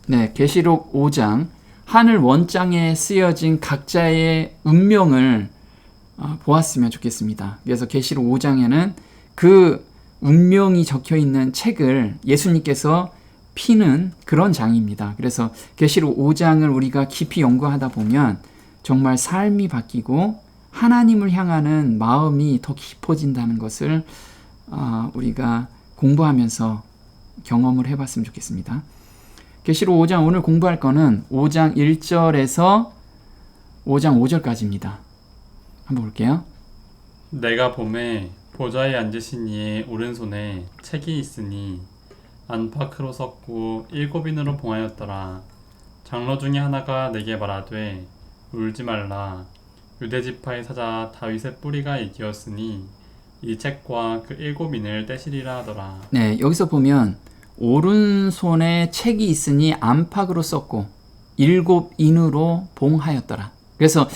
네, 계시록 5장 하늘 원장에 쓰여진 각자의 운명을 보았으면 좋겠습니다. 그래서 계시록 5장에는 그 운명이 적혀 있는 책을 예수님께서 피는 그런 장입니다. 그래서 계시록 5장을 우리가 깊이 연구하다 보면 정말 삶이 바뀌고 하나님을 향하는 마음이 더 깊어진다는 것을 우리가 공부하면서 경험을 해봤으면 좋겠습니다. 계시록 5장 오늘 공부할 거는 5장 1절에서 5장 5절까지입니다. 한번 볼게요. 내가 보매 보좌에 앉으신 이의 오른손에 책이 있으니 안팎으로 섰고 7인으로 봉하였더라. 장로 중에 하나가 내게 말하되 울지 말라. 유대지파의 사자 다윗의 뿌리가 이기었으니 이 책과 그 7인을 떼시리라 하더라. 네, 여기서 보면 오른손에 책이 있으니 안팎으로 썼고 7인으로 봉하였더라. 그래서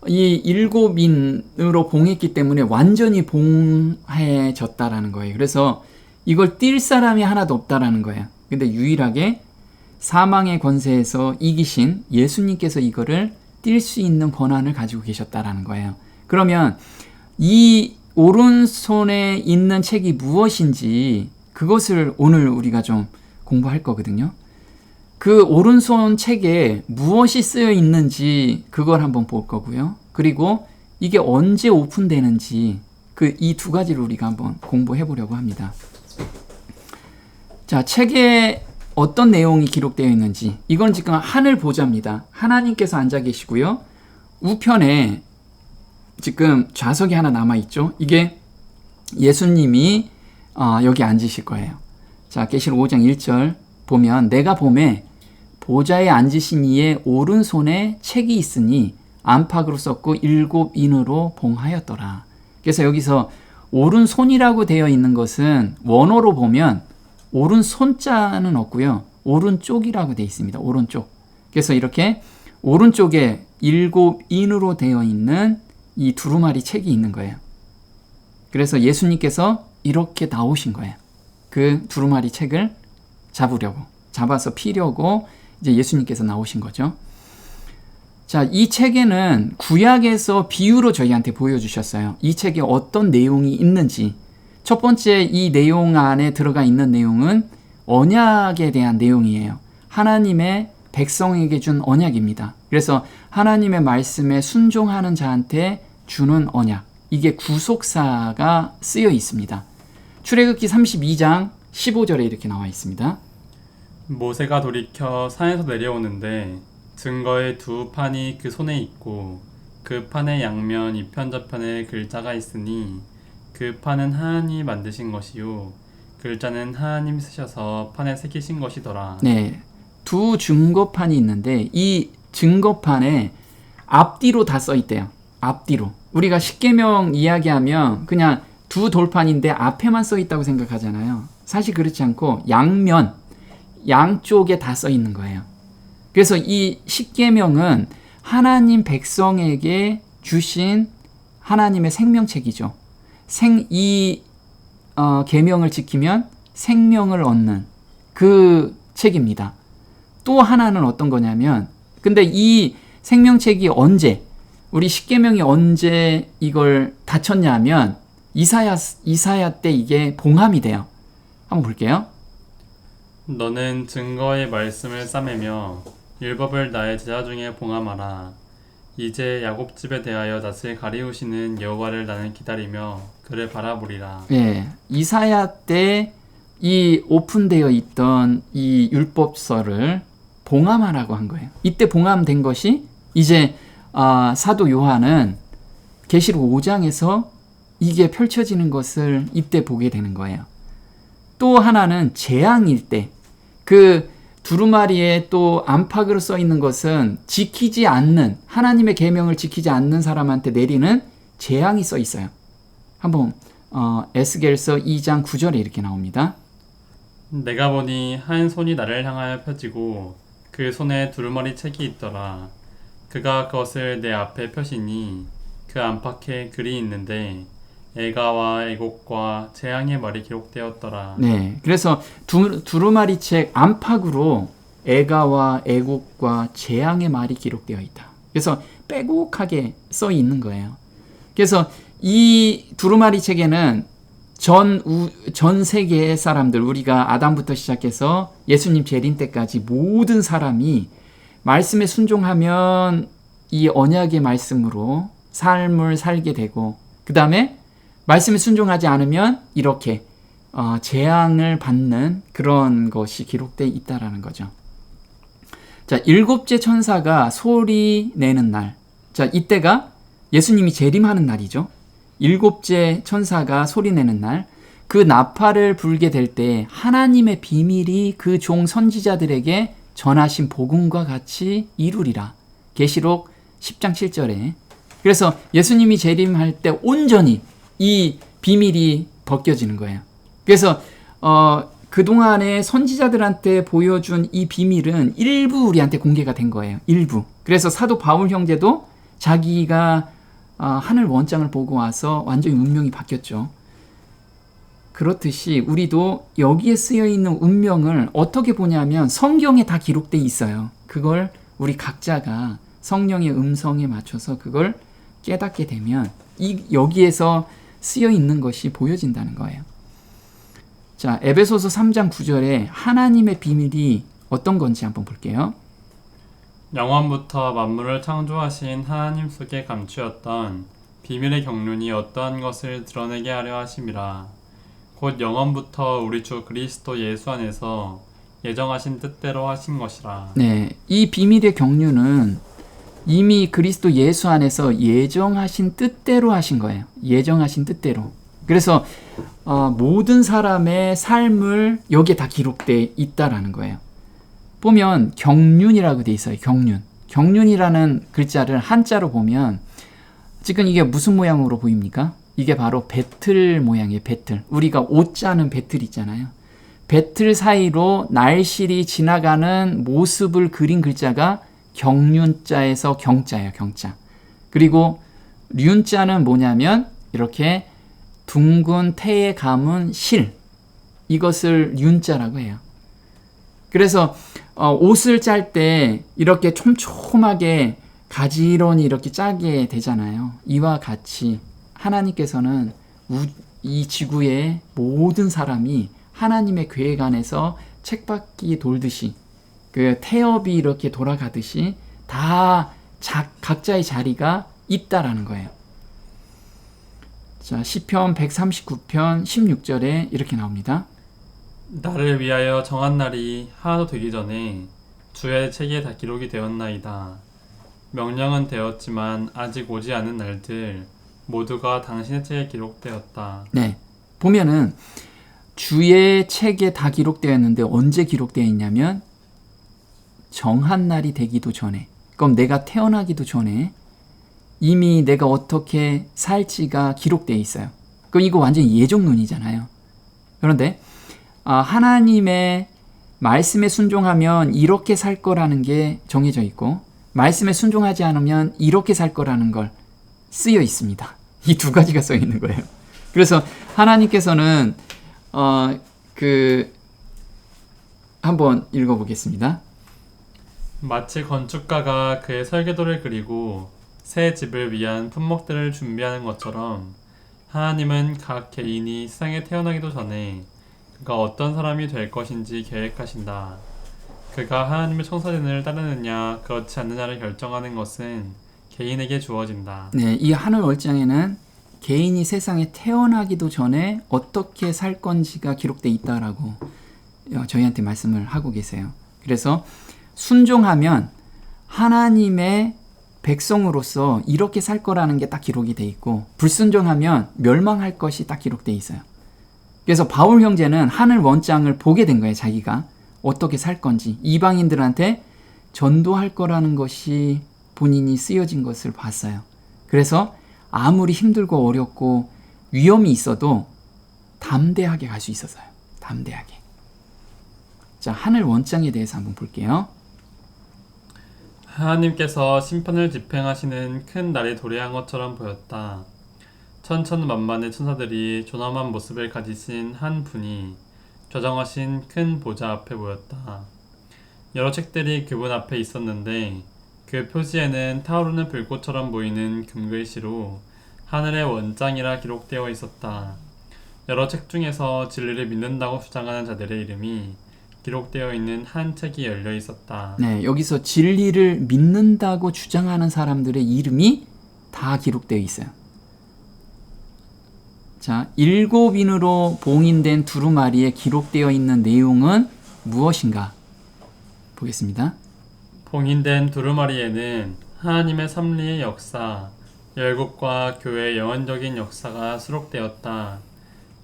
이 7인으로 봉했기 때문에 완전히 봉해졌다라는 거예요. 그래서 이걸 뛸 사람이 하나도 없다라는 거예요. 근데 유일하게 사망의 권세에서 이기신 예수님께서 이거를 뛸 수 있는 권한을 가지고 계셨다라는 거예요. 그러면 이 오른손에 있는 책이 무엇인지 그것을 오늘 우리가 좀 공부할 거거든요. 그 오른손 책에 무엇이 쓰여 있는지 그걸 한번 볼 거고요. 그리고 이게 언제 오픈되는지 이 두 가지를 우리가 한번 공부해 보려고 합니다. 자, 책에 어떤 내용이 기록되어 있는지 이건 지금 하늘 보좌입니다. 하나님께서 앉아 계시고요. 우편에 지금 좌석이 하나 남아있죠. 이게 예수님이 여기 앉으실 거예요. 자, 계시록 5장 1절 보면 내가 보매 보좌에 앉으신 이의 오른손에 책이 있으니 안팎으로 썼고 7인으로 봉하였더라. 그래서 여기서 오른손이라고 되어 있는 것은 원어로 보면 오른손자는 없고요. 오른쪽이라고 되어 있습니다. 오른쪽. 그래서 이렇게 오른쪽에 7인으로 되어 있는 이 두루마리 책이 있는 거예요. 그래서 예수님께서 이렇게 나오신 거예요. 그 두루마리 책을 잡아서 피려고 이제 예수님께서 나오신 거죠. 자, 이 책에는 구약에서 비유로 저희한테 보여주셨어요. 이 책에 어떤 내용이 있는지. 첫 번째 이 내용 안에 들어가 있는 내용은 언약에 대한 내용이에요. 하나님의 백성에게 준 언약입니다. 그래서 하나님의 말씀에 순종하는 자한테 주는 언약. 이게 구속사가 쓰여 있습니다. 출애굽기 32장 15절에 이렇게 나와 있습니다. 모세가 돌이켜 산에서 내려오는데 증거의 두 판이 그 손에 있고 그 판의 양면 이편 저편에 글자가 있으니 그 판은 하나님이 만드신 것이요 글자는 하나님이 쓰셔서 판에 새기신 것이더라. 네, 두 증거판이 있는데 이 증거판에 앞뒤로 다 써 있대요. 앞뒤로. 우리가 십계명 이야기하면 그냥 두 돌판인데 앞에만 써 있다고 생각하잖아요. 사실 그렇지 않고 양쪽에 다 써 있는 거예요. 그래서 이 십계명은 하나님 백성에게 주신 하나님의 생명책이죠. 이 계명을 지키면 생명을 얻는 그 책입니다. 또 하나는 어떤 거냐면, 근데 이 생명책이 우리 십계명이 언제 이걸 다쳤냐면 이사야 때 이게 봉함이 돼요. 한번 볼게요. 너는 증거의 말씀을 싸매며 율법을 나의 제자 중에 봉함하라. 이제 야곱 집에 대하여 낯을 가리우시는 여호와를 나는 기다리며 그를 바라보리라. 예, 이사야 때 이 오픈되어 있던 이 율법서를 봉함하라고 한 거예요. 이때 봉함된 것이 이제 사도 요한은 계시록 5장에서 이게 펼쳐지는 것을 이때 보게 되는 거예요. 또 하나는 재앙일 때 그 두루마리에 또 안팎으로 써 있는 것은 지키지 않는, 하나님의 계명을 지키지 않는 사람한테 내리는 재앙이 써 있어요. 한번 에스겔서 2장 9절에 이렇게 나옵니다. 내가 보니 한 손이 나를 향하여 펴지고 그 손에 두루마리 책이 있더라. 그가 그것을 내 앞에 펴시니 그 안팎에 글이 있는데 애가와 애곡과 재앙의 말이 기록되었더라. 네, 그래서 두루마리 책 안팎으로 애가와 애국과 재앙의 말이 기록되어 있다. 그래서 빼곡하게 써 있는 거예요. 그래서 이 두루마리 책에는 전 세계의 사람들, 우리가 아담부터 시작해서 예수님 재림 때까지 모든 사람이 말씀에 순종하면 이 언약의 말씀으로 삶을 살게 되고, 그 다음에 말씀에 순종하지 않으면 이렇게 재앙을 받는 그런 것이 기록되어 있다라는 거죠. 자, 일곱째 천사가 소리 내는 날. 자, 이때가 예수님이 재림하는 날이죠. 일곱째 천사가 소리 내는 날. 그 나팔을 불게 될 때 하나님의 비밀이 그 종 선지자들에게 전하신 복음과 같이 이루리라. 계시록 10장 7절에. 그래서 예수님이 재림할 때 온전히 이 비밀이 벗겨지는 거예요. 그래서 그동안에 선지자들한테 보여준 이 비밀은 일부 우리한테 공개가 된 거예요. 일부. 그래서 사도 바울 형제도 자기가 하늘 원장을 보고 와서 완전히 운명이 바뀌었죠. 그렇듯이 우리도 여기에 쓰여 있는 운명을 어떻게 보냐면 성경에 다 기록되어 있어요. 그걸 우리 각자가 성령의 음성에 맞춰서 그걸 깨닫게 되면 여기에서 쓰여 있는 것이 보여진다는 거예요. 자, 에베소서 3장 9절에 하나님의 비밀이 어떤 건지 한번 볼게요. 영원부터 만물을 창조하신 하나님 속에 감추었던 비밀의 경륜이 어떠한 것을 드러내게 하려 하심이라. 곧 영원부터 우리 주 그리스도 예수 안에서 예정하신 뜻대로 하신 것이라. 네, 이 비밀의 경륜은 이미 그리스도 예수 안에서 예정하신 뜻대로 하신 거예요. 예정하신 뜻대로. 그래서 모든 사람의 삶을 여기에 다 기록되어 있다라는 거예요. 보면 경륜이라고 돼 있어요. 경륜. 경륜이라는 글자를 한자로 보면 지금 이게 무슨 모양으로 보입니까? 이게 바로 배틀 모양이에요. 배틀. 우리가 옷 짜는 배틀 있잖아요. 배틀 사이로 날실이 지나가는 모습을 그린 글자가 경륜자에서 경자예요. 경자. 그리고 륜자는 뭐냐면 이렇게 둥근 태에 감은 실, 이것을 륜자라고 해요. 그래서 옷을 짤 때 이렇게 촘촘하게 가지런히 이렇게 짜게 되잖아요. 이와 같이 하나님께서는 이 지구의 모든 사람이 하나님의 계획 안에서 쳇바퀴 돌듯이 그 태엽이 이렇게 돌아가듯이 다 각자의 자리가 있다라는 거예요. 자, 시편 139편 16절에 이렇게 나옵니다. 나를 위하여 정한 날이 하나도 되기 전에 주의 책에 다 기록이 되었나이다. 명령은 되었지만 아직 오지 않은 날들 모두가 당신의 책에 기록되었다. 네, 보면은 주의 책에 다 기록되었는데 언제 기록되어 있냐면 정한 날이 되기도 전에, 그럼 내가 태어나기도 전에 이미 내가 어떻게 살지가 기록되어 있어요. 그럼 이거 완전히 예정론이잖아요. 그런데 하나님의 말씀에 순종하면 이렇게 살 거라는 게 정해져 있고, 말씀에 순종하지 않으면 이렇게 살 거라는 걸 쓰여 있습니다. 이 두 가지가 써 있는 거예요. 그래서 하나님께서는 한번 읽어보겠습니다. 마치 건축가가 그의 설계도를 그리고 새 집을 위한 품목들을 준비하는 것처럼 하나님은 각 개인이 세상에 태어나기도 전에 그가 어떤 사람이 될 것인지 계획하신다. 그가 하나님의 청사진을 따르느냐 그렇지 않느냐를 결정하는 것은 개인에게 주어진다. 네, 이 하늘 월장에는 개인이 세상에 태어나기도 전에 어떻게 살 건지가 기록되어 있다라고 저희한테 말씀을 하고 계세요. 그래서 순종하면 하나님의 백성으로서 이렇게 살 거라는 게 딱 기록이 돼 있고, 불순종하면 멸망할 것이 딱 기록돼 있어요. 그래서 바울 형제는 하늘 원장을 보게 된 거예요. 자기가 어떻게 살 건지, 이방인들한테 전도할 거라는 것이 본인이 쓰여진 것을 봤어요. 그래서 아무리 힘들고 어렵고 위험이 있어도 담대하게 갈 수 있었어요. 담대하게. 자, 하늘 원장에 대해서 한번 볼게요. 하나님께서 심판을 집행하시는 큰 날이 도래한 것처럼 보였다. 천천만만의 천사들이 존엄한 모습을 가지신 한 분이 좌정하신 큰 보좌 앞에 모였다. 여러 책들이 그분 앞에 있었는데 그 표지에는 타오르는 불꽃처럼 보이는 금글씨로 하늘의 원장이라 기록되어 있었다. 여러 책 중에서 진리를 믿는다고 주장하는 자들의 이름이 기록되어 있는 한 책이 열려 있었다. 네, 여기서 진리를 믿는다고 주장하는 사람들의 이름이 다 기록되어 있어요. 자, 7인으로 봉인된 두루마리에 기록되어 있는 내용은 무엇인가? 보겠습니다. 봉인된 두루마리에는 하나님의 섭리의 역사, 열국과 교회의 영원적인 역사가 수록되었다.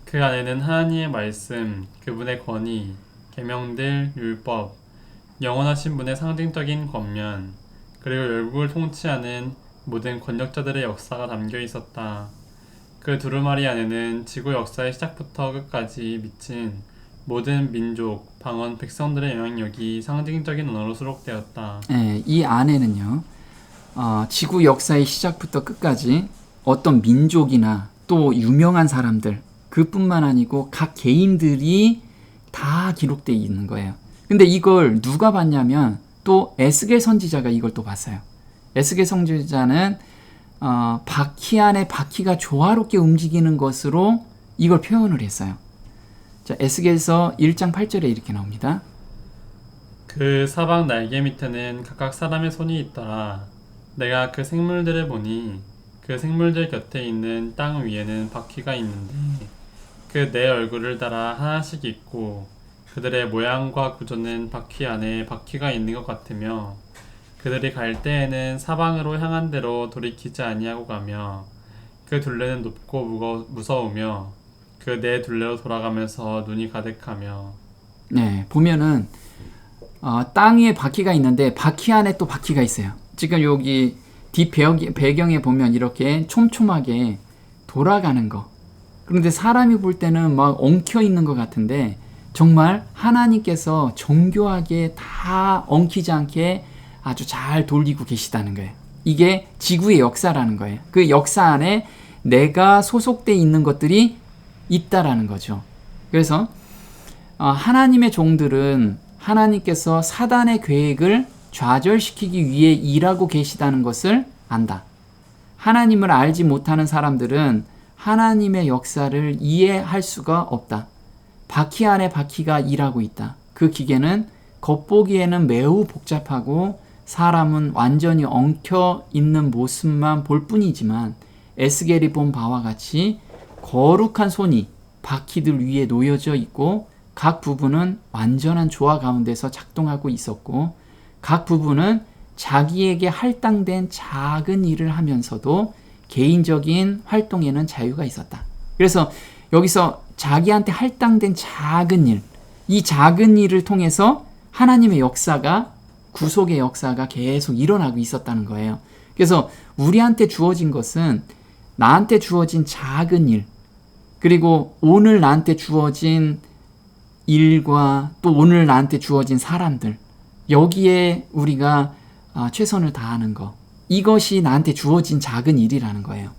그 안에는 하나님의 말씀, 그분의 권위, 계명들, 율법, 영원하신 분의 상징적인 권면, 그리고 열국을 통치하는 모든 권력자들의 역사가 담겨 있었다. 그 두루마리 안에는 지구 역사의 시작부터 끝까지 미친 모든 민족, 방언, 백성들의 영향력이 상징적인 언어로 수록되었다. 네, 이 안에는요, 지구 역사의 시작부터 끝까지 어떤 민족이나 또 유명한 사람들, 그뿐만 아니고 각 개인들이 다 기록되어 있는 거예요. 근데 이걸 누가 봤냐면 또 에스겔 선지자가 이걸 또 봤어요. 에스겔 선지자는 바퀴 안에 바퀴가 조화롭게 움직이는 것으로 이걸 표현을 했어요. 자, 에스겔서 1장 8절에 이렇게 나옵니다. 그 사방 날개 밑에는 각각 사람의 손이 있더라. 내가 그 생물들을 보니 그 생물들 곁에 있는 땅 위에는 바퀴가 있는데 그 네 얼굴을 따라 하나씩 있고 그들의 모양과 구조는 바퀴 안에 바퀴가 있는 것 같으며 그들이 갈 때에는 사방으로 향한 대로 돌이키지 아니하고 가며 그 둘레는 높고 무서우며 그 네 둘레로 돌아가면서 눈이 가득하며. 네, 보면은 땅 위에 바퀴가 있는데 바퀴 안에 또 바퀴가 있어요. 지금 여기 뒷 배경에 보면 이렇게 촘촘하게 돌아가는 거. 그런데 사람이 볼 때는 막 엉켜 있는 것 같은데 정말 하나님께서 정교하게 다 엉키지 않게 아주 잘 돌리고 계시다는 거예요. 이게 지구의 역사라는 거예요. 그 역사 안에 내가 소속돼 있는 것들이 있다라는 거죠. 그래서 하나님의 종들은 하나님께서 사단의 계획을 좌절시키기 위해 일하고 계시다는 것을 안다. 하나님을 알지 못하는 사람들은 하나님의 역사를 이해할 수가 없다. 바퀴 안에 바퀴가 일하고 있다. 그 기계는 겉보기에는 매우 복잡하고 사람은 완전히 엉켜 있는 모습만 볼 뿐이지만 에스겔이 본 바와 같이 거룩한 손이 바퀴들 위에 놓여져 있고 각 부분은 완전한 조화 가운데서 작동하고 있었고 각 부분은 자기에게 할당된 작은 일을 하면서도 개인적인 활동에는 자유가 있었다. 그래서 여기서 자기한테 할당된 작은 일, 이 작은 일을 통해서 하나님의 역사가, 구속의 역사가 계속 일어나고 있었다는 거예요. 그래서 우리한테 주어진 것은 나한테 주어진 작은 일, 그리고 오늘 나한테 주어진 일과 또 오늘 나한테 주어진 사람들, 여기에 우리가 최선을 다하는 것, 이것이 나한테 주어진 작은 일이라는 거예요.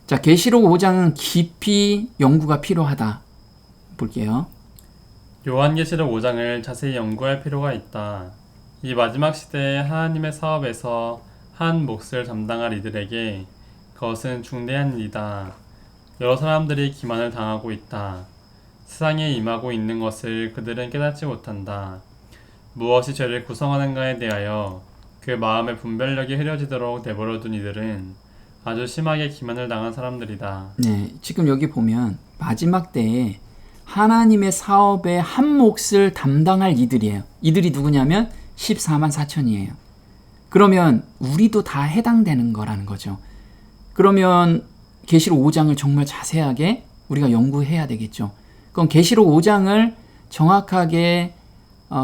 자, 계시록 5장은 깊이 연구가 필요하다. 볼게요. 요한계시록 5장을 자세히 연구할 필요가 있다. 이 마지막 시대에 하나님의 사업에서 한 몫을 담당할 이들에게 그것은 중대한 일이다. 여러 사람들이 기만을 당하고 있다. 세상에 임하고 있는 것을 그들은 깨닫지 못한다. 무엇이 죄를 구성하는가에 대하여 그 마음의 분별력이 흐려지도록 내버려둔 이들은 아주 심하게 기만을 당한 사람들이다. 네, 지금 여기 보면 마지막 때에 하나님의 사업의 한 몫을 담당할 이들이에요. 이들이 누구냐면 14만 4천이에요. 그러면 우리도 다 해당되는 거라는 거죠. 그러면 계시록 5장을 정말 자세하게 우리가 연구해야 되겠죠. 그럼 계시록 5장을 정확하게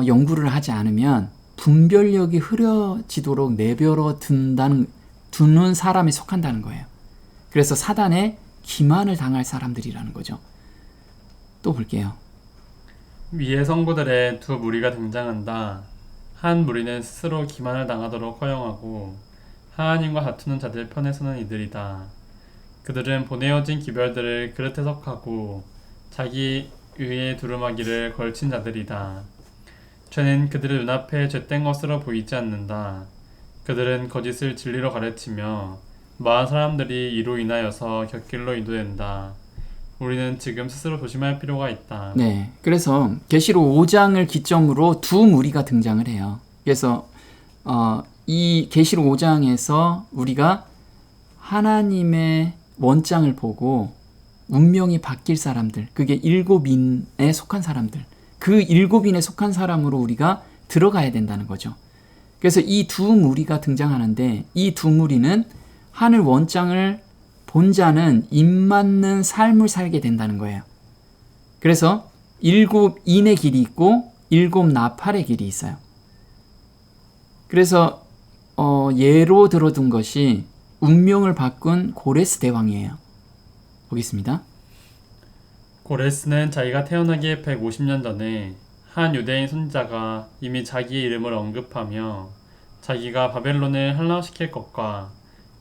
연구를 하지 않으면 분별력이 흐려지도록 내버려 두는 사람에 속한다는 거예요. 그래서 사단의 기만을 당할 사람들이라는 거죠. 또 볼게요. 위의 성부들의 두 무리가 등장한다. 한 무리는 스스로 기만을 당하도록 허용하고 하나님과 다투는 자들 편에 서는 이들이다. 그들은 보내어진 기별들을 그릇 해석하고 자기 의의 두루마기를 걸친 자들이다. 죄는 그들의 눈앞에 죄된 것으로 보이지 않는다. 그들은 거짓을 진리로 가르치며 많은 사람들이 이로 인하여서 곁길로 인도된다. 우리는 지금 스스로 조심할 필요가 있다. 네. 그래서 계시록 5장을 기점으로 두 무리가 등장을 해요. 그래서 이 계시록 5장에서 우리가 하나님의 원장을 보고 운명이 바뀔 사람들, 그게 일곱인에 속한 사람들, 그 일곱인에 속한 사람으로 우리가 들어가야 된다는 거죠. 그래서 이 두 무리가 등장하는데 이 두 무리는 하늘 원장을 본 자는 입맞는 삶을 살게 된다는 거예요. 그래서 일곱 인의 길이 있고 일곱 나팔의 길이 있어요. 그래서 예로 들어둔 것이 운명을 바꾼 고레스 대왕이에요. 보겠습니다. 고레스는 자기가 태어나기 150년 전에 한 유대인 손자가 이미 자기의 이름을 언급하며 자기가 바벨론을 함락시킬 것과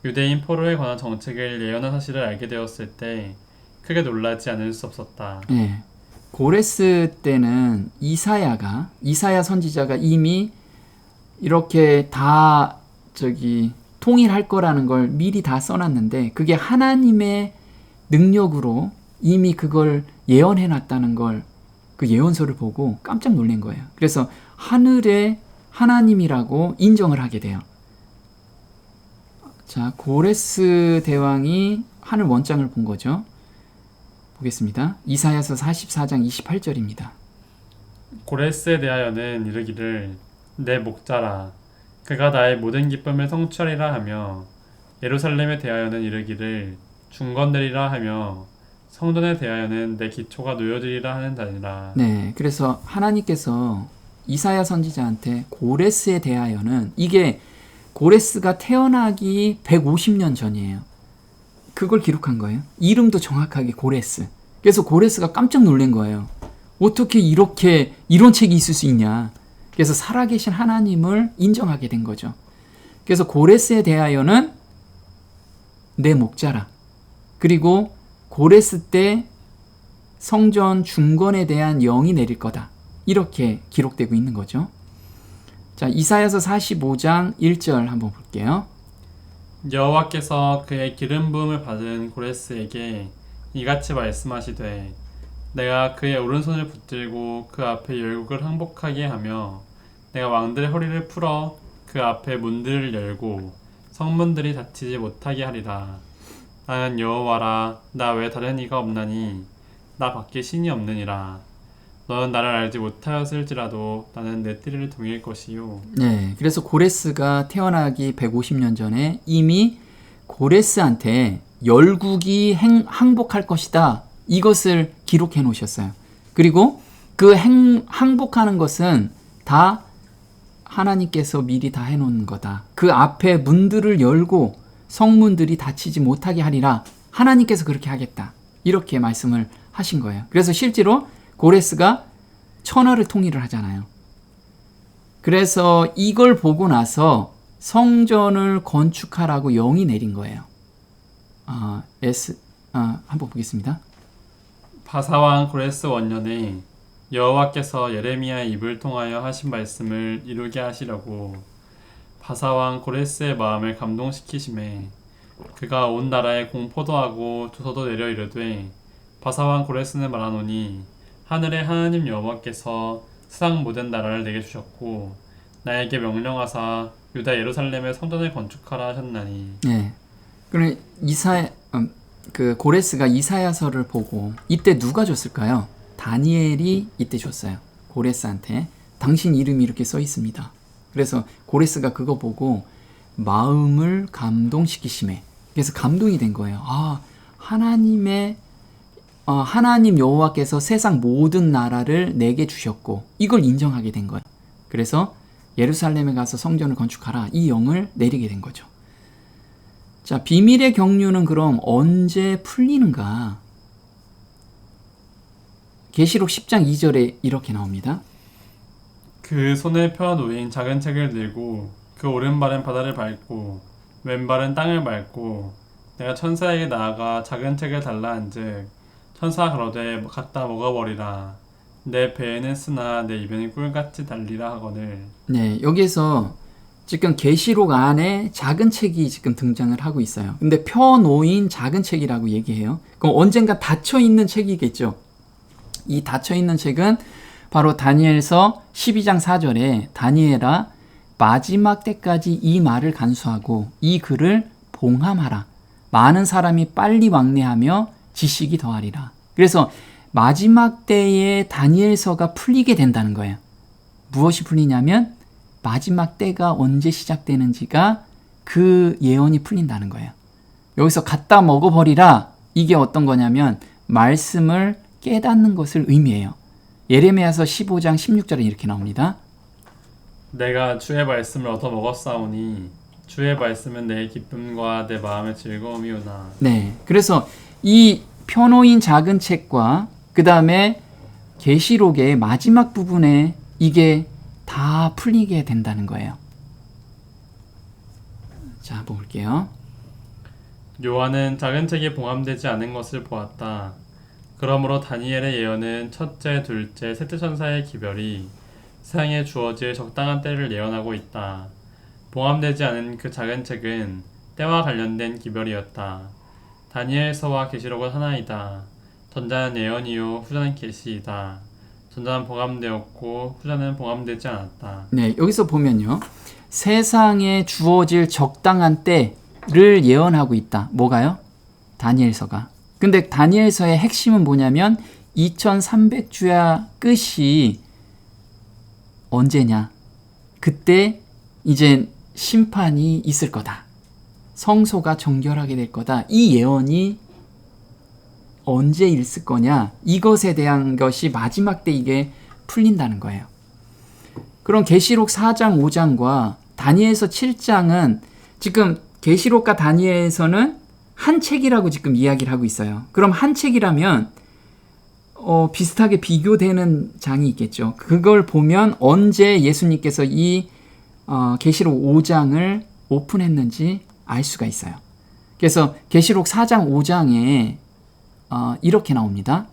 유대인 포로에 관한 정책을 예언한 사실을 알게 되었을 때 크게 놀라지 않을 수 없었다. 네. 고레스 때는 이사야 선지자가 이미 이렇게 다 통일할 거라는 걸 미리 다 써놨는데 그게 하나님의 능력으로 이미 그걸 예언해 놨다는 걸 그 예언서를 보고 깜짝 놀란 거예요. 그래서 하늘의 하나님이라고 인정을 하게 돼요. 자, 고레스 대왕이 하늘 원장을 본 거죠. 보겠습니다. 이사야서 44장 28절입니다. 고레스에 대하여는 이르기를 내 목자라 그가 나의 모든 기쁨을 성취하리라 하며 예루살렘에 대하여는 이르기를 중건되리라 하며 성전에 대하여는 내 기초가 놓여지리라 하는 자니라. 네, 그래서 하나님께서 이사야 선지자한테 고레스에 대하여는 이게 고레스가 태어나기 150년 전이에요. 그걸 기록한 거예요. 이름도 정확하게 고레스. 그래서 고레스가 깜짝 놀란 거예요. 어떻게 이렇게 이런 책이 있을 수 있냐. 그래서 살아계신 하나님을 인정하게 된 거죠. 그래서 고레스에 대하여는 내 목자라. 그리고 고레스 때 성전 중건에 대한 영이 내릴 거다. 이렇게 기록되고 있는 거죠. 자, 이사야서 45장 1절 한번 볼게요. 여호와께서 그의 기름 부음을 받은 고레스에게 이같이 말씀하시되 내가 그의 오른손을 붙들고 그 앞에 열국을 항복하게 하며 내가 왕들의 허리를 풀어 그 앞에 문들을 열고 성문들이 닫히지 못하게 하리라. 나는 여호와라. 나 외 다른 이가 없나니 나 밖에 신이 없느니라. 너는 나를 알지 못하였을지라도 나는 내 띠를 동일 것이요. 네, 그래서 고레스가 태어나기 150년 전에 이미 고레스한테 열국이 항복할 것이다. 이것을 기록해 놓으셨어요. 그리고 그 항복하는 것은 다 하나님께서 미리 다 해놓은 거다. 그 앞에 문들을 열고 성문들이 닫히지 못하게 하리라. 하나님께서 그렇게 하겠다. 이렇게 말씀을 하신 거예요. 그래서 실제로 고레스가 천하를 통일을 하잖아요. 그래서 이걸 보고 나서 성전을 건축하라고 영이 내린 거예요. 한번 보겠습니다. 바사왕 고레스 원년에 여호와께서 예레미야의 입을 통하여 하신 말씀을 이루게 하시려고 바사왕 고레스의 마음을 감동시키심에 그가 온 나라에 공포도 하고 조서도 내려 이르되 바사왕 고레스는 말하노니 하늘의 하나님 여호와께서 세상 모든 나라를 내게 주셨고 나에게 명령하사 유다 예루살렘의 성전을 건축하라 하셨나니. 네. 그럼 고레스가 이사야서를 보고 이때 누가 줬을까요? 다니엘이 이때 줬어요. 고레스한테 당신 이름이 이렇게 써 있습니다. 그래서 고레스가 그거 보고 마음을 감동시키심에 그래서 감동이 된 거예요. 하나님 여호와께서 세상 모든 나라를 내게 주셨고 이걸 인정하게 된 거예요. 그래서 예루살렘에 가서 성전을 건축하라. 이 영을 내리게 된 거죠. 자, 비밀의 경륜은 그럼 언제 풀리는가? 계시록 10장 2절에 이렇게 나옵니다. 그 손에 펴 놓인 작은 책을 들고 그 오른발은 바다를 밟고 왼발은 땅을 밟고 내가 천사에게 나아가 작은 책을 달라 한즉 천사가 그러되 갖다 먹어버리라. 내 배에는 쓰나 내 입에는 꿀같이 달리라 하거늘. 네, 여기에서 지금 계시록 안에 작은 책이 지금 등장을 하고 있어요. 근데 펴놓인 작은 책이라고 얘기해요. 그럼 언젠가 닫혀있는 책이겠죠. 이 닫혀있는 책은 바로 다니엘서 12장 4절에 다니엘아 마지막 때까지 이 말을 간수하고 이 글을 봉함하라. 많은 사람이 빨리 왕래하며 지식이 더하리라. 그래서 마지막 때에 다니엘서가 풀리게 된다는 거예요. 무엇이 풀리냐면 마지막 때가 언제 시작되는지가 그 예언이 풀린다는 거예요. 여기서 갖다 먹어버리라. 이게 어떤 거냐면 말씀을 깨닫는 것을 의미해요. 예레미야서 15장 16절에 이렇게 나옵니다. 내가 주의 말씀을 얻어 먹었사오니 주의 말씀은 내 기쁨과 내 마음의 즐거움이오나. 네, 그래서 이 펴놓인 작은 책과 그 다음에 계시록의 마지막 부분에 이게 다 풀리게 된다는 거예요. 자, 볼게요. 요한은 작은 책이 봉함되지 않은 것을 보았다. 그러므로 다니엘의 예언은 첫째, 둘째, 셋째 천사의 기별이 세상에 주어질 적당한 때를 예언하고 있다. 봉함되지 않은 그 작은 책은 때와 관련된 기별이었다. 다니엘서와 계시록은 하나이다. 전자는 예언이요 후자는 계시이다. 전자는 봉함되었고 후자는 봉함되지 않았다. 네, 여기서 보면요. 세상에 주어질 적당한 때를 예언하고 있다. 뭐가요? 다니엘서가. 근데 다니엘서의 핵심은 뭐냐면 2300주야 끝이 언제냐? 그때 이제 심판이 있을 거다. 성소가 정결하게 될 거다. 이 예언이 언제 있을 거냐? 이것에 대한 것이 마지막 때 이게 풀린다는 거예요. 그럼 계시록 4장, 5장과 다니엘서 7장은 지금 계시록과 다니엘서는 한 책이라고 지금 이야기를 하고 있어요. 그럼 한 책이라면 비슷하게 비교되는 장이 있겠죠. 그걸 보면 언제 예수님께서 이 계시록 5장을 오픈했는지 알 수가 있어요. 그래서 계시록 4장, 5장에 이렇게 나옵니다.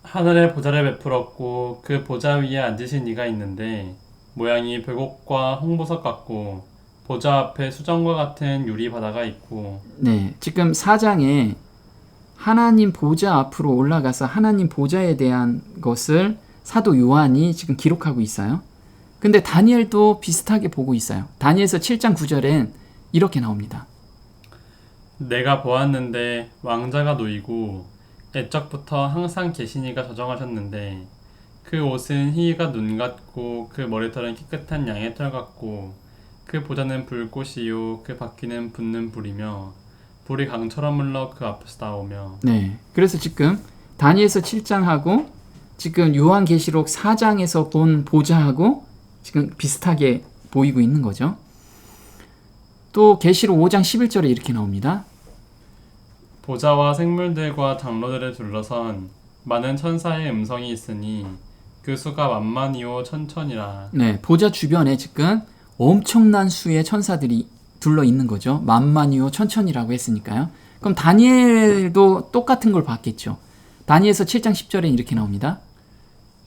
하늘에 보좌를 베풀었고 그 보좌 위에 앉으신 이가 있는데 모양이 별곡과 홍보석 같고 보좌 앞에 수정과 같은 유리 바다가 있고. 네, 지금 4장에 하나님 보좌 앞으로 올라가서 하나님 보좌에 대한 것을 사도 요한이 지금 기록하고 있어요. 근데 다니엘도 비슷하게 보고 있어요. 다니엘서 7장 9절엔 이렇게 나옵니다. 내가 보았는데 왕자가 놓이고 옛적부터 항상 계신 이가 저정하셨는데 그 옷은 희가 눈 같고 그 머리털은 깨끗한 양의 털 같고 그 보좌는 불꽃이요 그 바퀴는 붙는 불이며 불이 강처럼 흘러 그 앞에서 나오며. 네, 그래서 지금 다니엘서 7장하고 지금 요한계시록 4장에서 본 보좌하고 지금 비슷하게 보이고 있는 거죠. 또 계시록 5장 11절에 이렇게 나옵니다. 보좌와 생물들과 장로들을 둘러선 많은 천사의 음성이 있으니 그 수가 만만이요 천천이라. 네, 보좌 주변에 지금 엄청난 수의 천사들이 둘러 있는 거죠. 만만이요 천천이라고 했으니까요. 그럼 다니엘도 똑같은 걸 봤겠죠. 다니엘서 7장 10절에 이렇게 나옵니다.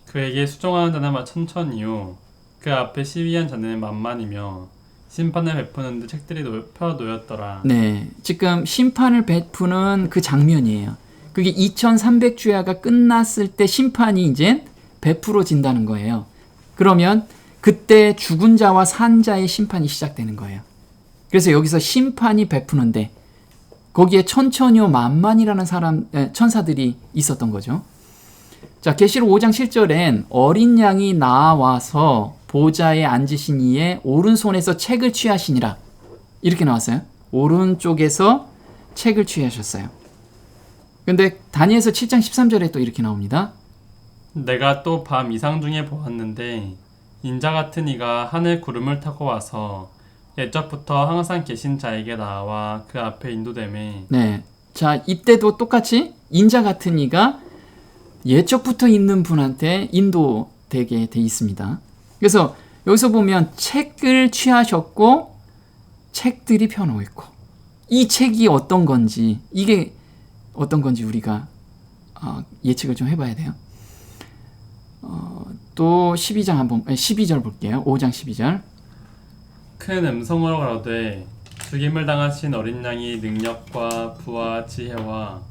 그에게 수종하는 자는 천천이요 그 앞에 시위한 자는 만만이며 심판을 베푸는 데 책들이 펴 놓였더라. 네, 지금 심판을 베푸는 그 장면이에요. 그게 2300주야가 끝났을 때 심판이 이제 베풀어진다는 거예요. 그러면 그때 죽은 자와 산 자의 심판이 시작되는 거예요. 그래서 여기서 심판이 베푸는데 거기에 천천히요 만만이라는 천사들이 있었던 거죠. 자, 계시록 5장 7절엔 어린 양이 나와서 보좌에 앉으신 이의 오른손에서 책을 취하시니라. 이렇게 나왔어요. 오른쪽에서 책을 취하셨어요. 근데 다니엘서 7장 13절에 또 이렇게 나옵니다. 내가 또 밤 이상 중에 보았는데 인자 같은 이가 하늘 구름을 타고 와서 옛적부터 항상 계신 자에게 나와 그 앞에 인도되매. 네, 자 이때도 똑같이 인자 같은 이가 옛적부터 있는 분한테 인도되게 돼 있습니다. 그래서 여기서 보면 책을 취하셨고 책들이 펴놓여 있고 이 책이 어떤 건지 이게 어떤 건지 우리가 예측을 좀 해봐야 돼요. 또 12절 볼게요. 5장 12절. 큰 음성으로 가로되 죽임을 당하신 어린 양이 능력과 부와 지혜와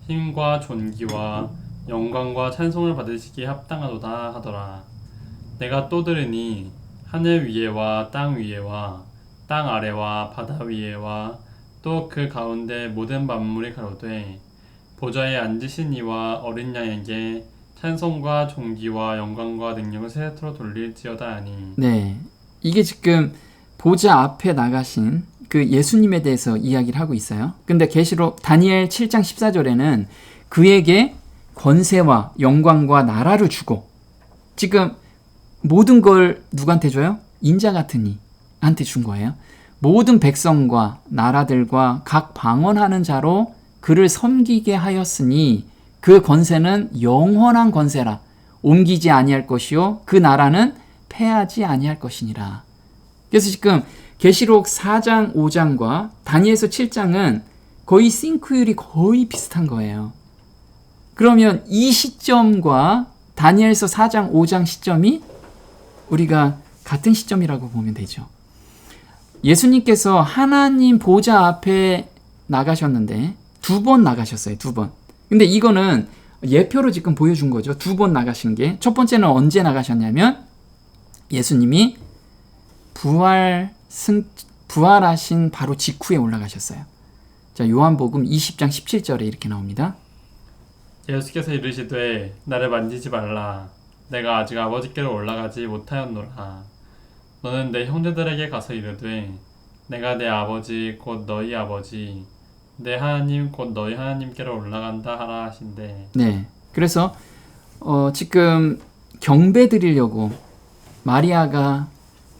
힘과 존귀와 영광과 찬송을 받으시기에 합당하도다 하더라. 내가 또 들으니 하늘 위에와 땅 위에와 땅 아래와 바다 위에와 또 그 가운데 모든 만물이 가로되 보좌에 앉으신 이와 어린 양에게 찬송과 존귀와 영광과 능력을 세세토록 돌릴지어다 하니. 네, 이게 지금 보좌 앞에 나가신 그 예수님에 대해서 이야기를 하고 있어요. 근데 계시록 다니엘 7장 14절에는 그에게 권세와 영광과 나라를 주고, 지금 모든 걸 누구한테 줘요? 인자 같은 이한테 준 거예요. 모든 백성과 나라들과 각 방언하는 자로 그를 섬기게 하였으니 그 권세는 영원한 권세라. 옮기지 아니할 것이요 그 나라는 패하지 아니할 것이니라. 그래서 지금 계시록 4장 5장과 다니엘서 7장은 거의 싱크율이 거의 비슷한 거예요. 그러면 이 시점과 다니엘서 4장 5장 시점이 우리가 같은 시점이라고 보면 되죠. 예수님께서 하나님 보좌 앞에 나가셨는데 2번 나가셨어요. 2번. 근데 이거는 예표로 지금 보여준 거죠. 2번 나가신 게. 첫 번째는 언제 나가셨냐면 예수님이 부활하신 바로 직후에 올라가셨어요. 자, 요한복음 20장 17절에 이렇게 나옵니다. 예수께서 이르시되 나를 만지지 말라. 내가 아직 아버지께로 올라가지 못하였노라. 너는 내 형제들에게 가서 이르되 내가 내 아버지 곧 너희 아버지 내 하나님 곧 너희 하나님께로 올라간다 하라 하신대. 네. 그래서 지금 경배 드리려고 마리아가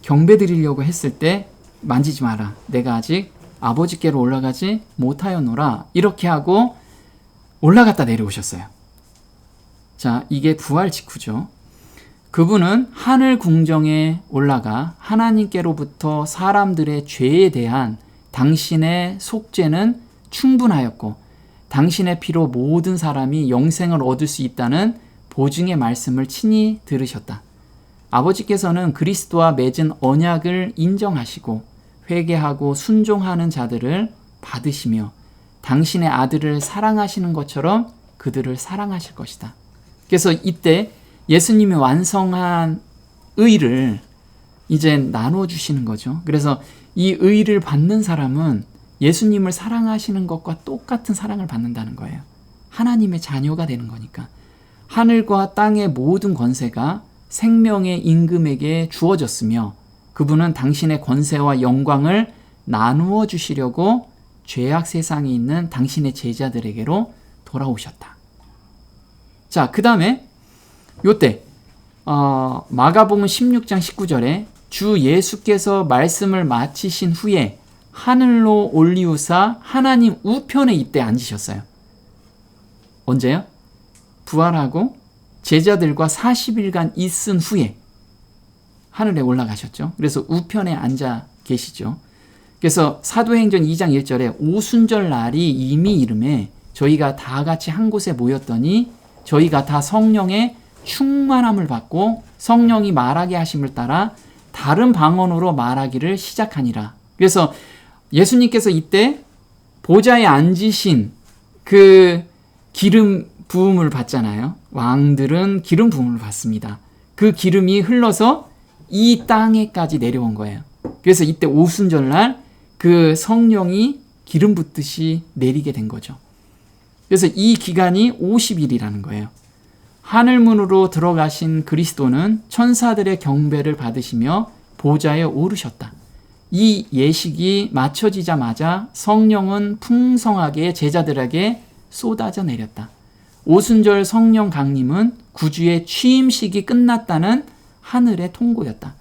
경배 드리려고 했을 때 만지지 마라. 내가 아직 아버지께로 올라가지 못하였노라. 이렇게 하고 올라갔다 내려오셨어요. 자, 이게 부활 직후죠. 그분은 하늘 궁정에 올라가 하나님께로부터 사람들의 죄에 대한 당신의 속죄는 충분하였고 당신의 피로 모든 사람이 영생을 얻을 수 있다는 보증의 말씀을 친히 들으셨다. 아버지께서는 그리스도와 맺은 언약을 인정하시고 회개하고 순종하는 자들을 받으시며 당신의 아들을 사랑하시는 것처럼 그들을 사랑하실 것이다. 그래서 이때 예수님이 완성한 의를 이제 나눠주시는 거죠. 그래서 이 의를 받는 사람은 예수님을 사랑하시는 것과 똑같은 사랑을 받는다는 거예요. 하나님의 자녀가 되는 거니까. 하늘과 땅의 모든 권세가 생명의 임금에게 주어졌으며 그분은 당신의 권세와 영광을 나누어 주시려고 죄악 세상에 있는 당신의 제자들에게로 돌아오셨다. 자, 그 다음에 요때 마가복음 16장 19절에 주 예수께서 말씀을 마치신 후에 하늘로 올리우사 하나님 우편에 이때 앉으셨어요. 언제요? 부활하고 제자들과 40일간 있은 후에 하늘에 올라가셨죠. 그래서 우편에 앉아 계시죠. 그래서 사도행전 2장 1절에 오순절 날이 이미 이름에 저희가 다 같이 한 곳에 모였더니 저희가 다 성령의 충만함을 받고 성령이 말하게 하심을 따라 다른 방언으로 말하기를 시작하니라. 그래서 예수님께서 이때 보좌에 앉으신 그 기름 부음을 받잖아요. 왕들은 기름 부음을 받습니다. 그 기름이 흘러서 이 땅에까지 내려온 거예요. 그래서 이때 오순절날 그 성령이 기름 붓듯이 내리게 된 거죠. 그래서 이 기간이 50일이라는 거예요. 하늘문으로 들어가신 그리스도는 천사들의 경배를 받으시며 보좌에 오르셨다. 이 예식이 마쳐지자마자 성령은 풍성하게 제자들에게 쏟아져 내렸다. 오순절 성령 강림은 구주의 취임식이 끝났다는 하늘의 통고였다.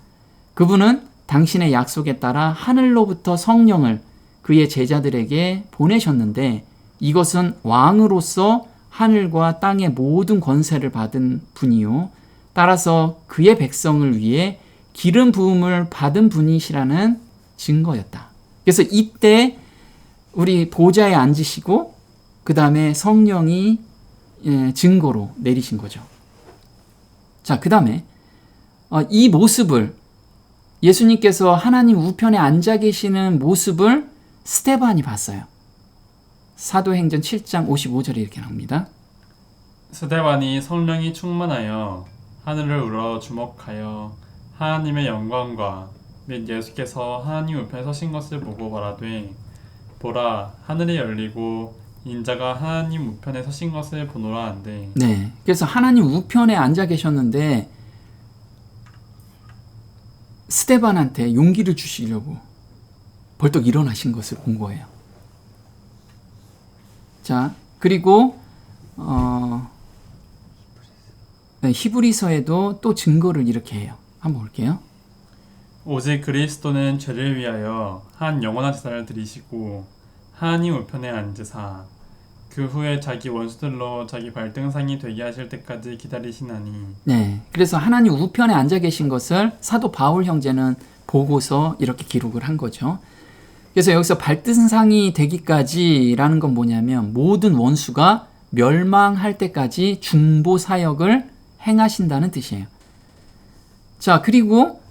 그분은 당신의 약속에 따라 하늘로부터 성령을 그의 제자들에게 보내셨는데 이것은 왕으로서 하늘과 땅의 모든 권세를 받은 분이요. 따라서 그의 백성을 위해 기름 부음을 받은 분이시라는 증거였다. 그래서 이때 우리 보좌에 앉으시고 그 다음에 성령이 증거로 내리신 거죠. 자, 그 다음에 이 모습을 예수님께서 하나님 우편에 앉아 계시는 모습을 스데반이 봤어요. 사도행전 7장 55절에 이렇게 나옵니다. 스데반이 성령이 충만하여 하늘을 우러 주목하여 하나님의 영광과 및 예수께서 하나님 우편에 서신 것을 보고 말하되 보라 하늘이 열리고 인자가 하나님 우편에 서신 것을 보노라 한데. 네, 그래서 하나님 우편에 앉아 계셨는데 스데반한테 용기를 주시려고 벌떡 일어나신 것을 본 거예요. 자, 그리고 히브리서에도 또 증거를 이렇게 해요. 한번 볼게요. 오직 그리스도는 죄를 위하여 한 영원한 제사를 드리시고 하나님 우편에 앉으사 그 후에 자기 원수들로 자기 발등상이 되게 하실 때까지 기다리시나니. 네, 그래서 하나님 우편에 앉아 계신 것을 사도 바울 형제는 보고서 이렇게 기록을 한 거죠. 그래서 여기서 발등상이 되기까지라는 건 뭐냐면 모든 원수가 멸망할 때까지 중보 사역을 행하신다는 뜻이에요. 자, 그리고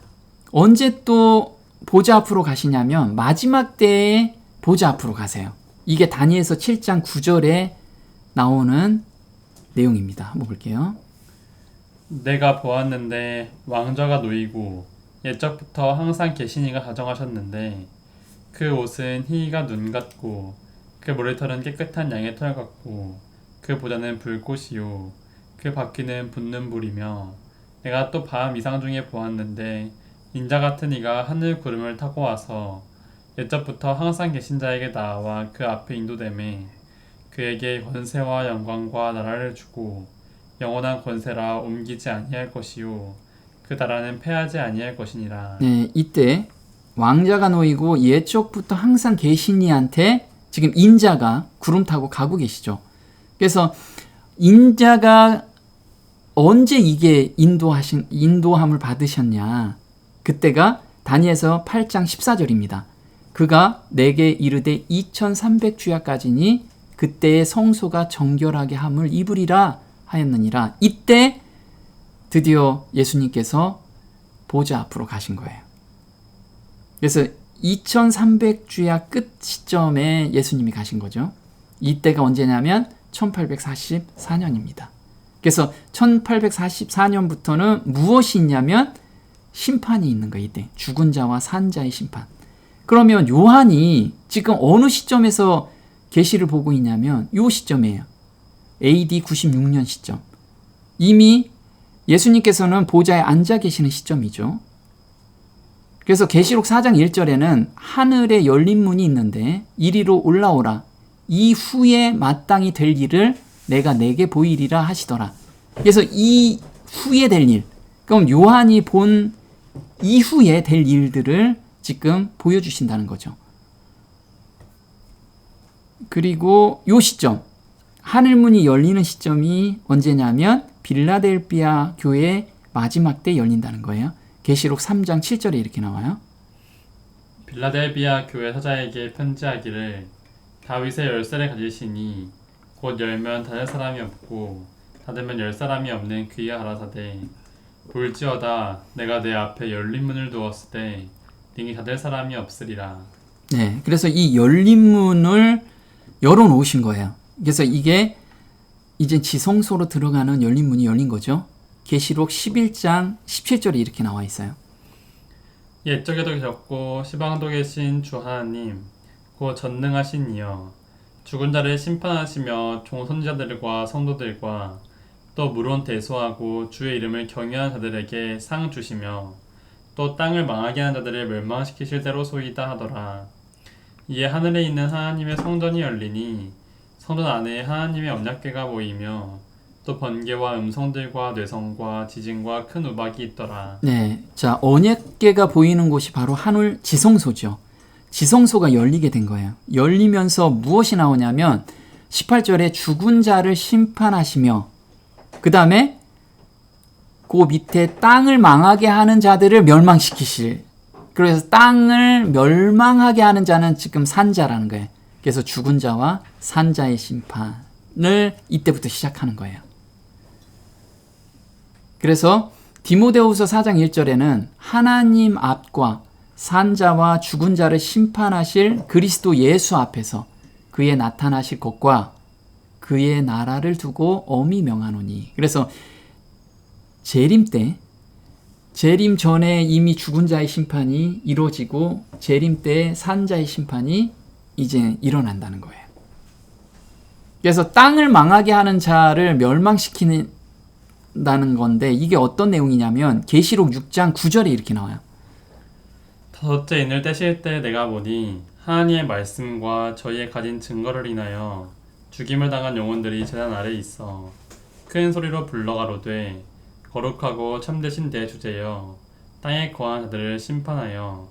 언제 또 보좌 앞으로 가시냐면 마지막 때에 보좌 앞으로 가세요. 이게 다니엘서 7장 9절에 나오는 내용입니다. 한번 볼게요. 내가 보았는데 왕좌가 놓이고 옛적부터 항상 계신 이가 가정하셨는데 그 옷은 희가 눈 같고 그 머리털은 깨끗한 양의 털 같고 그 보좌는 불꽃이요 그 바퀴는 붙는 불이며 내가 또 밤 이상 중에 보았는데 인자 같은 이가 하늘 구름을 타고 와서 옛적부터 항상 계신 자에게 나아와 그 앞에 인도되매 그에게 권세와 영광과 나라를 주고 영원한 권세라 옮기지 아니할 것이요 그 나라는 패하지 아니할 것이니라. 네, 이때 왕자가 놓이고 옛적부터 항상 계신 이한테 지금 인자가 구름 타고 가고 계시죠. 그래서 인자가 언제 이게 인도함을 받으셨냐? 그때가 다니엘서 8장 14절입니다. 그가 내게 이르되 2300주야까지니 그때의 성소가 정결하게 함을 입으리라 하였느니라. 이때 드디어 예수님께서 보좌 앞으로 가신 거예요. 그래서 2300주야 끝 시점에 예수님이 가신 거죠. 이때가 언제냐면 1844년입니다. 그래서 1844년부터는 무엇이 있냐면 심판이 있는 거예요. 이때 죽은 자와 산 자의 심판. 그러면 요한이 지금 어느 시점에서 계시를 보고 있냐면 요 시점이에요. AD 96년 시점. 이미 예수님께서는 보좌에 앉아 계시는 시점이죠. 그래서 계시록 4장 1절에는 하늘에 열린 문이 있는데 이리로 올라오라. 이후에 마땅히 될 일을 내가 내게 보이리라 하시더라. 그래서 이 후에 될 일, 그럼 요한이 본 이후에 될 일들을 지금 보여주신다는 거죠. 그리고 요 시점, 하늘문이 열리는 시점이 언제냐면 빌라델비아 교회 마지막 때 열린다는 거예요. 계시록 3장 7절에 이렇게 나와요. 빌라델비아 교회 사자에게 편지하기를 다윗의 열쇠를 가지시니 곧 열면 닫을 사람이 없고 닫으면 열 사람이 없는 그가 가라사대 볼지어다 내가 내 앞에 열린 문을 두었을 때 능히 닫을 사람이 없으리라. 네, 그래서 이 열린 문을 열어놓으신 거예요. 그래서 이게 이제 지성소로 들어가는 열린 문이 열린 거죠. 계시록 11장 17절에 이렇게 나와 있어요. 옛적에도 계셨고 시방도 계신 주 하나님 곧 전능하신 이여 죽은 자를 심판하시며 종선자들과 성도들과 또 물론 대소하고 주의 이름을 경외한 자들에게 상 주시며 또 땅을 망하게 하는 자들을 멸망시키실 대로 소이다 하더라. 이에 하늘에 있는 하나님의 성전이 열리니 성전 안에 하나님의 언약궤가 보이며 또 번개와 음성들과 뇌성과 지진과 큰 우박이 있더라. 네, 자 언약궤가 보이는 곳이 바로 하늘 지성소죠. 지성소가 열리게 된 거예요. 열리면서 무엇이 나오냐면 18절에 죽은 자를 심판하시며 그 다음에 그 밑에 땅을 망하게 하는 자들을 멸망시키실. 그래서 땅을 멸망하게 하는 자는 지금 산자라는 거예요. 그래서 죽은 자와 산자의 심판을 이때부터 시작하는 거예요. 그래서 디모데후서 4장 1절에는 하나님 앞과 산자와 죽은 자를 심판하실 그리스도 예수 앞에서 그의 나타나실 것과 그의 나라를 두고 엄히 명하노니. 그래서 재림 때, 재림 전에 이미 죽은 자의 심판이 이루어지고 재림 때 산자의 심판이 이제 일어난다는 거예요. 그래서 땅을 망하게 하는 자를 멸망시키는 건데 이게 어떤 내용이냐면 계시록 6장 9절에 이렇게 나와요. 다섯째 인을 떼실 때 내가 보니 하나님의 말씀과 저희의 가진 증거를 인하여 죽임을 당한 영혼들이 제단 아래에 있어 큰 소리로 불러가로되 거룩하고 참되신 대주제여 땅에 거한 자들을 심판하여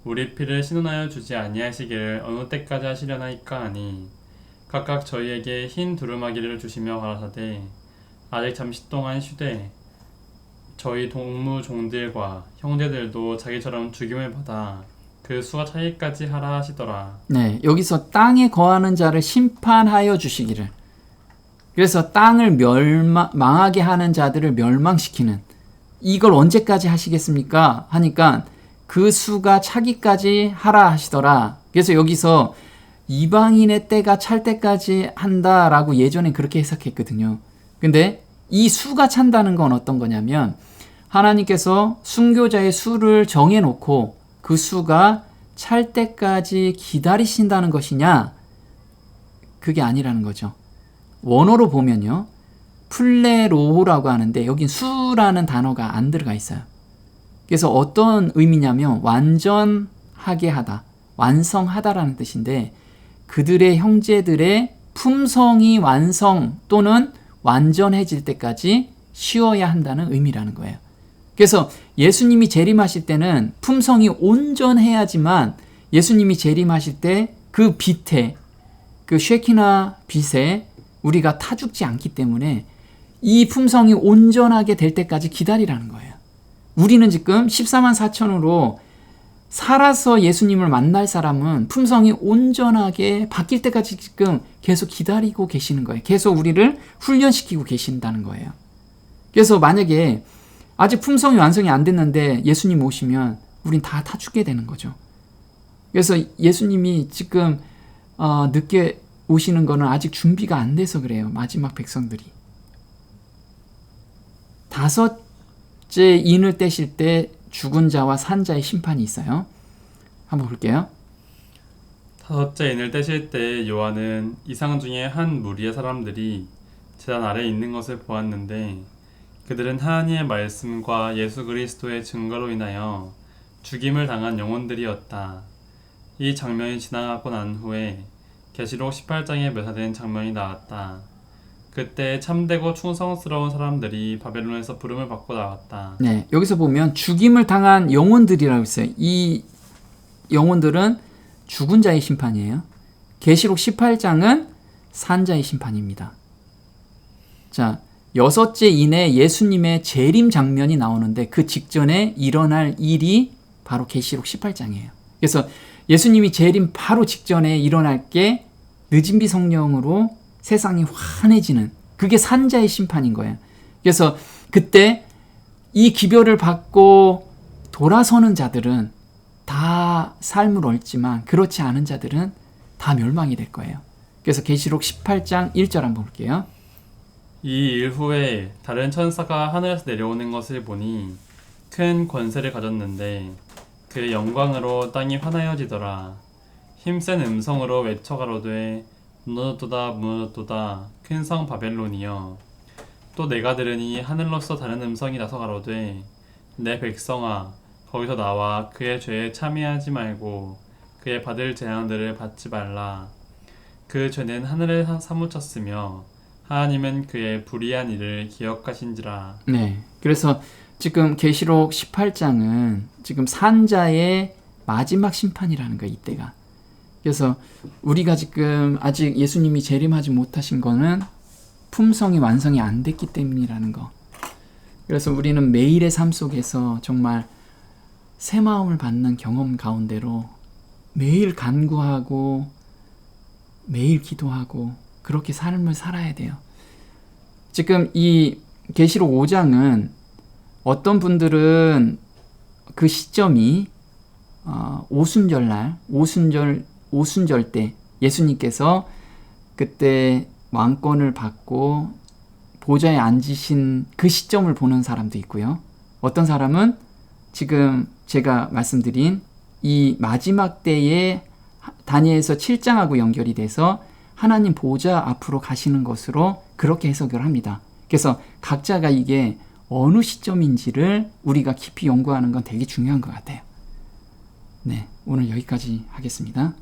우리 피를 신원하여 주지 아니하시기를 어느 때까지 하시려나이까 하니 각각 저희에게 흰 두루마기를 주시며 가라사대 아직 잠시 동안 쉬되 저희 동무 종들과 형제들도 자기처럼 죽임을 받아 그 수가 차기까지 하라 하시더라. 네, 여기서 땅에 거하는 자를 심판하여 주시기를. 그래서 땅을 망하게 하는 자들을 멸망시키는, 이걸 언제까지 하시겠습니까? 하니까 그 수가 차기까지 하라 하시더라. 그래서 여기서 이방인의 때가 찰 때까지 한다라고 예전에 그렇게 해석했거든요. 근데 이 수가 찬다는 건 어떤 거냐면 하나님께서 순교자의 수를 정해놓고 그 수가 찰 때까지 기다리신다는 것이냐? 그게 아니라는 거죠. 원어로 보면요, 플레로호라고 하는데 여긴 수라는 단어가 안 들어가 있어요. 그래서 어떤 의미냐면 완전하게 하다, 완성하다라는 뜻인데 그들의 형제들의 품성이 완성 또는 완전해질 때까지 쉬어야 한다는 의미라는 거예요. 그래서 예수님이 재림하실 때는 품성이 온전해야지만 예수님이 재림하실 때 그 빛에, 그 쉐키나 빛에 우리가 타 죽지 않기 때문에 이 품성이 온전하게 될 때까지 기다리라는 거예요. 우리는 지금 14만 4천으로 살아서 예수님을 만날 사람은 품성이 온전하게 바뀔 때까지 지금 계속 기다리고 계시는 거예요. 계속 우리를 훈련시키고 계신다는 거예요. 그래서 만약에 아직 품성이 완성이 안 됐는데 예수님 오시면 우린 다 죽게 되는 거죠. 그래서 예수님이 지금 늦게 오시는 거는 아직 준비가 안 돼서 그래요. 마지막 백성들이. 다섯째 인을 떼실 때 죽은 자와 산 자의 심판이 있어요. 한번 볼게요. 다섯째 인을 떼실 때 요한은 이상 중에 한 무리의 사람들이 제단 아래에 있는 것을 보았는데 그들은 하나님의 말씀과 예수 그리스도의 증거로 인하여 죽임을 당한 영혼들이었다. 이 장면이 지나가고 난 후에 계시록 18장에 묘사된 장면이 나왔다. 그때 참되고 충성스러운 사람들이 바벨론에서 부름을 받고 나왔다. 네, 여기서 보면 죽임을 당한 영혼들이라고 했어요. 이 영혼들은 죽은 자의 심판이에요. 계시록 18장은 산 자의 심판입니다. 자, 여섯째 인에 예수님의 재림 장면이 나오는데 그 직전에 일어날 일이 바로 계시록 18장이에요. 그래서 예수님이 재림 바로 직전에 일어날 게 늦은 비 성령으로 세상이 환해지는, 그게 산자의 심판인 거예요. 그래서 그때 이 기별을 받고 돌아서는 자들은 다 삶을 얻지만 그렇지 않은 자들은 다 멸망이 될 거예요. 그래서 계시록 18장 1절 한번 볼게요. 이 일 후에 다른 천사가 하늘에서 내려오는 것을 보니 큰 권세를 가졌는데 그 영광으로 땅이 환하여지더라. 힘센 음성으로 외쳐가로되 무너졌도다 무너졌도다 큰 성 바벨론이여. 또 내가 들으니 하늘로서 다른 음성이 나서 가로되 내 백성아 거기서 나와 그의 죄에 참여하지 말고 그의 받을 재앙들을 받지 말라. 그 죄는 하늘에 사무쳤으며 하나님은 그의 불의한 일을 기억하신지라. 네, 그래서 지금 계시록 18장은 지금 산자의 마지막 심판이라는 거예요, 이때가. 그래서 우리가 지금 아직 예수님이 재림하지 못하신 거는 품성이 완성이 안 됐기 때문이라는 거. 그래서 우리는 매일의 삶 속에서 정말 새 마음을 받는 경험 가운데로 매일 간구하고 매일 기도하고 그렇게 삶을 살아야 돼요. 지금 이 계시록 5장은 어떤 분들은 그 시점이 오순절날, 오순절 때 예수님께서 그때 왕권을 받고 보좌에 앉으신 그 시점을 보는 사람도 있고요. 어떤 사람은 지금 제가 말씀드린 이 마지막 때에 다니엘서 7장하고 연결이 돼서 하나님 보좌 앞으로 가시는 것으로 그렇게 해석을 합니다. 그래서 각자가 이게 어느 시점인지를 우리가 깊이 연구하는 건 되게 중요한 것 같아요. 네, 오늘 여기까지 하겠습니다.